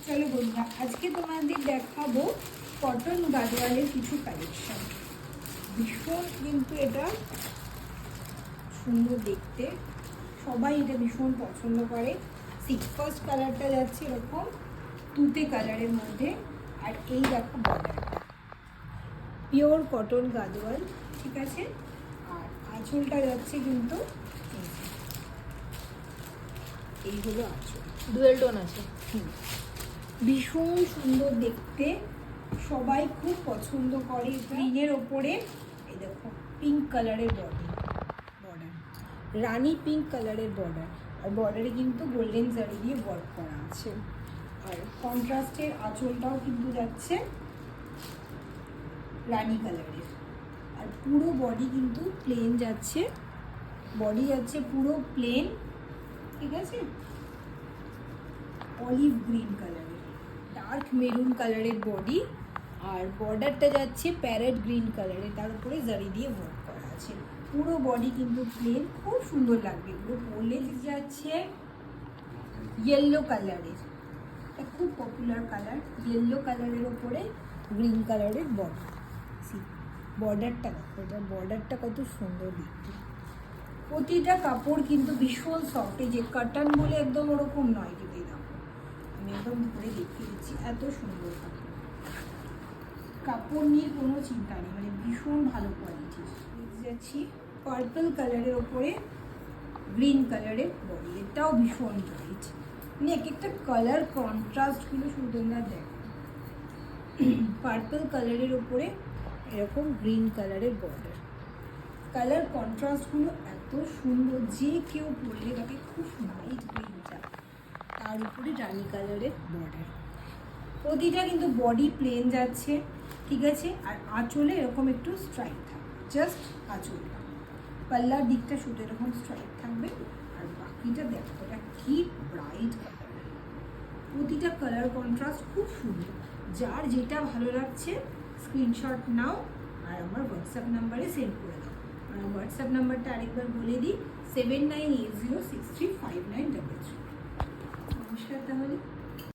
চলো বন্ধুরা, আজকে তোমাদের দেখাবো কটন গাদওয়ালের কিছু কালেকশন। ভীষণ কিন্তু এটা সুন্দর দেখতে, সবাই এটা ভীষণ পছন্দ করে। ফার্স্ট কালারটা যাচ্ছে এরকম তুতে কালারের মধ্যে, আর এই দেখো বর্ডারটা পিওর কটন গাদওয়াল, ঠিক আছে। আর আঁচলটা যাচ্ছে কিন্তু এই হলো আঁচল, ডুয়েল টোন আছে। ভীষণ সুন্দর দেখতে, সবাই খুব পছন্দ করে। গ্রিনের ওপরে এই দেখো পিঙ্ক কালারের বর্ডার, রানী পিঙ্ক কালারের বর্ডার, আর বর্ডারে কিন্তু গোল্ডেন জারি দিয়ে ওয়ার্ক করা আছে। আর কন্ট্রাস্টের আঁচলটাও কিন্তু যাচ্ছে রানী কালারের। আর পুরো বডি কিন্তু প্লেন যাচ্ছে, বডি যাচ্ছে পুরো প্লেন, ঠিক আছে। অলিভ গ্রিন কালারের, ডার্ক মেরুন কালারের বডি, আর বর্ডারটা যাচ্ছে প্যারেট গ্রিন কালারের, তার উপরে জারি দিয়ে ওয়ার্ক করা আছে। পুরো বডি কিন্তু প্লেন, খুব সুন্দর লাগবে এগুলো পরলে। যাচ্ছে ইয়েলো কালারের, এটা খুব পপুলার কালার, ইয়েলো কালারের ওপরে গ্রিন কালারের বর্ডার। বর্ডারটা দেখো, এটা বর্ডারটা কত সুন্দর দেখতে। প্রতিটা কাপড় কিন্তু ভীষণ সফট, এই যে কাটন বলে একদম ওরকম নয়, কিন্তু দেখো আমি একদম ধরে দেখিয়ে দিচ্ছি, এত সুন্দর কাপড়। কাপড় নিয়ে কোনো চিন্তা নেই, মানে ভীষণ ভালো কোয়ালিটির। যাচ্ছি পার্পল কালারের ওপরে গ্রিন কালারের বডি, এটাও ভীষণ ব্রাইট, মানে এক একটা কালার কন্ট্রাস্টগুলো শুধু তোমরা দেখো। পার্পল কালারের ওপরে এরকম গ্রিন কালারের বর্ডার, কালার কন্ট্রাস্টগুলো এত সুন্দর, যে কেউ পরলে তাকে খুব নাইট গ্রিনটা, তার উপরে রানি কালারের বর্ডার। প্রতিটা কিন্তু বডি প্লেন যাচ্ছে, ঠিক আছে। আর আঁচলে এরকম একটু স্ট্রাইপ থাকবে, জাস্ট আঁচলটা, পাল্লার দিকটা শুধু এরকম স্ট্রাইপ থাকবে। আর বাকিটা দেখো এটা কি ব্রাইট কালার, প্রতিটা কালার কন্ট্রাস্ট খুব সুন্দর। যার যেটা ভালো লাগছে স্ক্রিনশট নাও আর আমার হোয়াটসঅ্যাপ নাম্বারে সেন্ড করে দাও। আর হোয়াটসঅ্যাপ নাম্বারটা আরেকবার বলে দিই, 7980635933। নমস্কার তাহলে।